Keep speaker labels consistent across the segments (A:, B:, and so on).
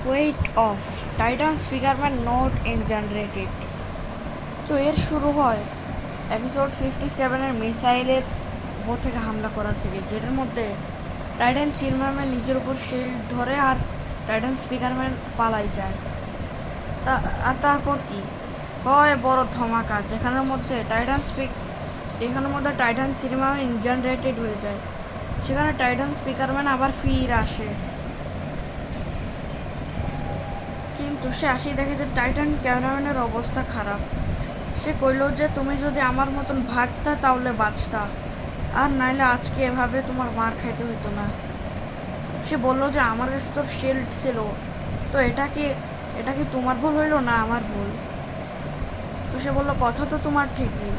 A: Wait of Titan স্পিকারম্যান note in generated. তো এর শুরু হয় এপিসোড 57-এর মিসাইলের উপর থেকে হামলা করার থেকে, যেটার মধ্যে টাইটান স্পিকারম্যান নিজের উপর শিল্ড ধরে আর টাইটান স্পিকারম্যান পালাই যায়। আর তারপর কি হয় বড় ধমাকা, যেখানের মধ্যে টাইটান স্পিকারম্যান জেনারেটেড হয়ে যায়। সেখানে টাইটান স্পিকারম্যান আবার ফিরে আসে, কিন্তু সে আসি দেখে যে টাইটান ক্যামেরাম্যানের অবস্থা খারাপ। সে কইল যে তুমি যদি আমার মতন ভাগতা তাহলে বাঁচতা, আর নাইলে আজকে এভাবে তোমার মার খাইতে হইতো না। সে বলল যে আমার কাছে তোর শিল্ড ছিল, তো এটা কি তোমার ভুল হইল না আমার ভুল? তো সে বলল কথা তো তোমার ঠিকই।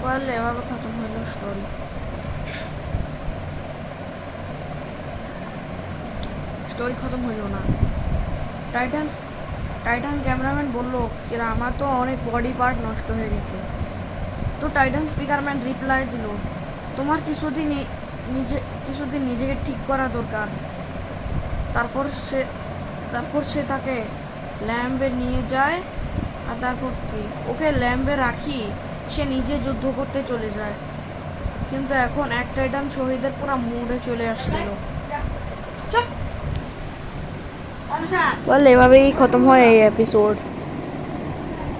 A: বললে এভাবে খতম হইল স্টোরি খতম হইল না। টাইটান ক্যামেরাম্যান বলল কিরা আমার তো অনেক বডি পার্ট নষ্ট হয়ে গেছে। তো টাইটান স্পিকারম্যান রিপ্লাই দিল তোমার কিছুদিন নিজেকে ঠিক করা দরকার। তারপর সে তাকে ল্যাম্বে নিয়ে যায়, আর তারপর কি ওকে ল্যাম্বে রাখি সে নিজে যুদ্ধ করতে চলে যায়। কিন্তু এখন এক টাইটান শহীদের পুরো মুডে চলে আসছিল। বল এভাবেই খতম হয় এই এপিসোড।